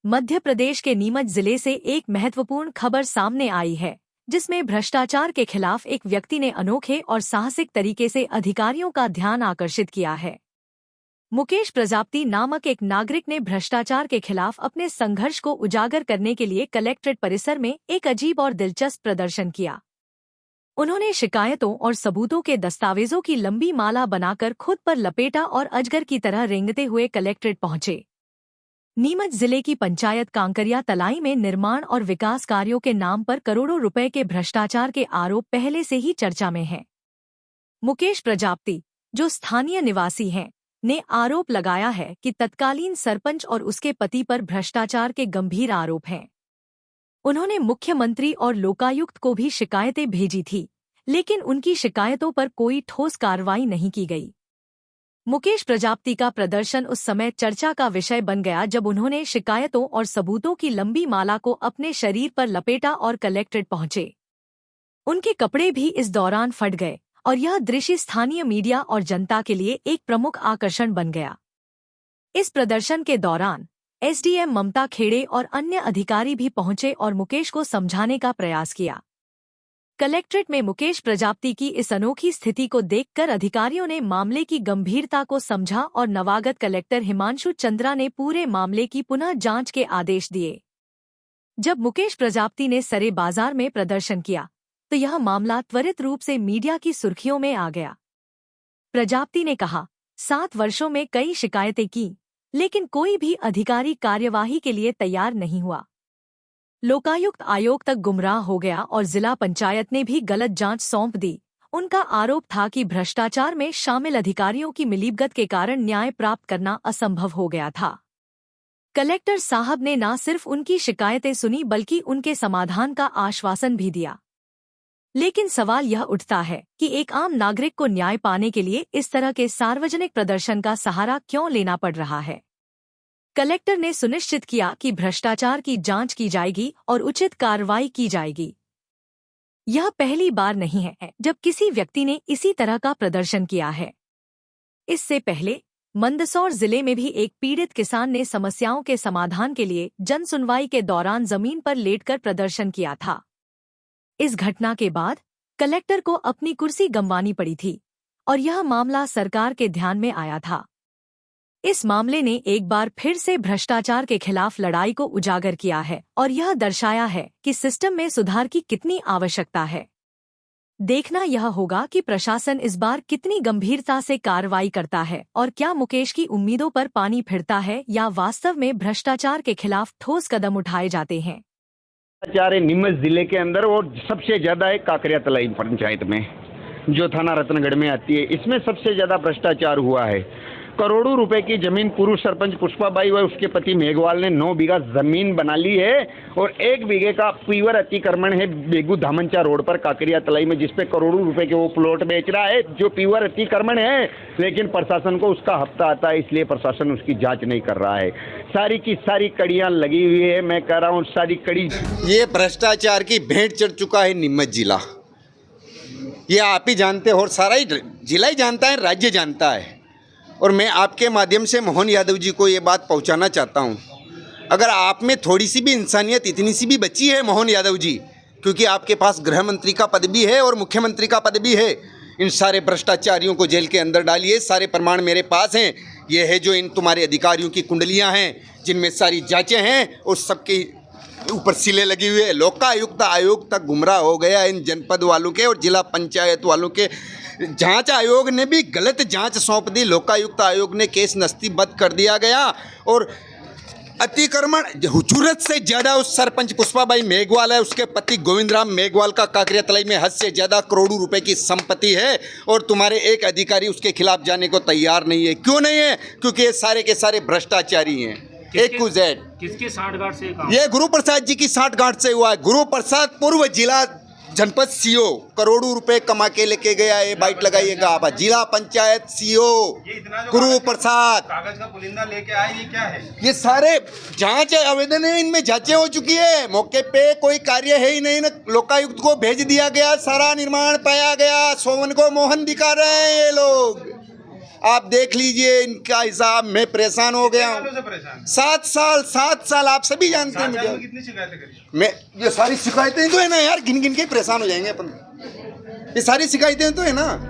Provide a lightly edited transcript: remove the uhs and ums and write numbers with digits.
मध्य प्रदेश के नीमच जिले से एक महत्वपूर्ण खबर सामने आई है, जिसमें भ्रष्टाचार के खिलाफ एक व्यक्ति ने अनोखे और साहसिक तरीके से अधिकारियों का ध्यान आकर्षित किया है। मुकेश प्रजापति नामक एक नागरिक ने भ्रष्टाचार के खिलाफ अपने संघर्ष को उजागर करने के लिए कलेक्ट्रेट परिसर में एक अजीब और दिलचस्प प्रदर्शन किया। उन्होंने शिकायतों और सबूतों के दस्तावेजों की लंबी माला बनाकर खुद पर लपेटा और अजगर की तरह रेंगते हुए कलेक्ट्रेट पहुंचे। नीमच जिले की पंचायत कांकरिया तलाई में निर्माण और विकास कार्यों के नाम पर करोड़ों रुपए के भ्रष्टाचार के आरोप पहले से ही चर्चा में हैं। मुकेश प्रजापति, जो स्थानीय निवासी हैं, ने आरोप लगाया है कि तत्कालीन सरपंच और उसके पति पर भ्रष्टाचार के गंभीर आरोप हैं। उन्होंने मुख्यमंत्री और लोकायुक्त को भी शिकायतें भेजी थी, लेकिन उनकी शिकायतों पर कोई ठोस कार्रवाई नहीं की गई। मुकेश प्रजापति का प्रदर्शन उस समय चर्चा का विषय बन गया जब उन्होंने शिकायतों और सबूतों की लंबी माला को अपने शरीर पर लपेटा और कलेक्ट्रेट पहुंचे। उनके कपड़े भी इस दौरान फट गए और यह दृश्य स्थानीय मीडिया और जनता के लिए एक प्रमुख आकर्षण बन गया। इस प्रदर्शन के दौरान एसडीएम ममता खेड़े और अन्य अधिकारी भी पहुंचे और मुकेश को समझाने का प्रयास किया। कलेक्ट्रेट में मुकेश प्रजापति की इस अनोखी स्थिति को देखकर अधिकारियों ने मामले की गंभीरता को समझा और नवागत कलेक्टर हिमांशु चंद्रा ने पूरे मामले की पुनः जांच के आदेश दिए। जब मुकेश प्रजापति ने सरे बाजार में प्रदर्शन किया तो यह मामला त्वरित रूप से मीडिया की सुर्खियों में आ गया। प्रजापति ने कहा, 7 वर्षों में कई शिकायतें की, लेकिन कोई भी अधिकारी कार्यवाही के लिए तैयार नहीं हुआ। लोकायुक्त आयोग तक गुमराह हो गया और जिला पंचायत ने भी गलत जांच सौंप दी। उनका आरोप था कि भ्रष्टाचार में शामिल अधिकारियों की मिलीभगत के कारण न्याय प्राप्त करना असंभव हो गया था। कलेक्टर साहब ने न सिर्फ उनकी शिकायतें सुनी बल्कि उनके समाधान का आश्वासन भी दिया। लेकिन सवाल यह उठता है कि एक आम नागरिक को न्याय पाने के लिए इस तरह के सार्वजनिक प्रदर्शन का सहारा क्यों लेना पड़ रहा है। कलेक्टर ने सुनिश्चित किया कि भ्रष्टाचार की जांच की जाएगी और उचित कार्रवाई की जाएगी। यह पहली बार नहीं है जब किसी व्यक्ति ने इसी तरह का प्रदर्शन किया है। इससे पहले मंदसौर जिले में भी एक पीड़ित किसान ने समस्याओं के समाधान के लिए जन सुनवाई के दौरान जमीन पर लेटकर प्रदर्शन किया था। इस घटना के बाद कलेक्टर को अपनी कुर्सी गंवानी पड़ी थी और यह मामला सरकार के ध्यान में आया था। इस मामले ने एक बार फिर से भ्रष्टाचार के खिलाफ लड़ाई को उजागर किया है और यह दर्शाया है कि सिस्टम में सुधार की कितनी आवश्यकता है। देखना यह होगा कि प्रशासन इस बार कितनी गंभीरता से कार्रवाई करता है और क्या मुकेश की उम्मीदों पर पानी फिरता है या वास्तव में भ्रष्टाचार के खिलाफ ठोस कदम उठाए जाते हैं। भ्रष्टाचार नीमच जिले के अंदर और सबसे ज्यादा है कांकरिया तलाई पंचायत में, जो थाना रतनगढ़ में आती है। इसमें सबसे ज्यादा भ्रष्टाचार हुआ है। करोड़ों रुपए की जमीन पूर्व सरपंच पुष्पाबाई व उसके पति मेघवाल ने 9 बीघा जमीन बना ली है और 1 बीघे का प्योर अतिक्रमण है बेगू धामनचा रोड पर कांकरिया तलाई में, जिसपे करोड़ों रुपए के वो प्लॉट बेच रहा है जो प्योर अतिक्रमण है। लेकिन प्रशासन को उसका हफ्ता आता है, इसलिए प्रशासन उसकी जांच नहीं कर रहा है। सारी की सारी कड़ियां लगी हुई है। मैं कह रहा हूँ सारी कड़ी, ये भ्रष्टाचार की भेंट चढ़ चुका है नीमच जिला। ये आप ही जानते हो और सारा ही जिला ही जानता है, राज्य जानता है। और मैं आपके माध्यम से मोहन यादव जी को ये बात पहुंचाना चाहता हूं, अगर आप में थोड़ी सी भी इंसानियत इतनी सी भी बची है मोहन यादव जी, क्योंकि आपके पास गृह मंत्री का पद भी है और मुख्यमंत्री का पद भी है, इन सारे भ्रष्टाचारियों को जेल के अंदर डालिए। सारे प्रमाण मेरे पास हैं। ये है जो इन तुम्हारे अधिकारियों की कुंडलियाँ हैं जिनमें सारी जाँचें हैं और सबके ऊपर सिले लगी हुई है। लोकायुक्त आयोग तक गुमराह हो गया इन जनपद वालों के और जिला पंचायत वालों के। जांच आयोग ने भी गलत जांच सौंप दी। लोकायुक्त आयोग ने केस नस्तीबद्ध कर दिया गया और अतिक्रमण जरूरत से ज़्यादा उस सरपंच पुष्पाबाई मेघवाल है, उसके पति गोविंद राम मेघवाल का कांकरिया तलाई में हद से ज़्यादा करोड़ों रुपए की संपत्ति है और तुम्हारे एक अधिकारी उसके खिलाफ जाने को तैयार नहीं है। क्यों नहीं है? क्योंकि ये सारे के सारे भ्रष्टाचारी हैं। किसके साठगांठ से काम? ये गुरु प्रसाद जी की साठगांठ से हुआ है। गुरु प्रसाद पूर्व जिला जनपद सीओ करोड़ों रुपए कमा के लेके गया। ये बाइट लगाइएगा आप, जिला पंचायत सीओ गुरु प्रसाद कागज का पुलिंदा लेके आए, ये क्या है? ये सारे जांच आवेदन है, इनमें जांचें हो चुकी है। मौके पे कोई कार्य है ही नहीं ना, लोकायुक्त को भेज दिया गया। सारा निर्माण पाया गया। सोवन को मोहन दिखा रहे हैं ये लोग। आप देख लीजिए इनका हिसाब, मैं परेशान हो गया सालों हूँ। से परेशान 7 साल आप सभी जानते हैं 7 साल में मुझे। कितनी शिकायतें करी? मैं ये सारी शिकायतें तो है ना यार, गिन गिन के परेशान हो जाएंगे अपन। ये सारी शिकायतें तो है ना।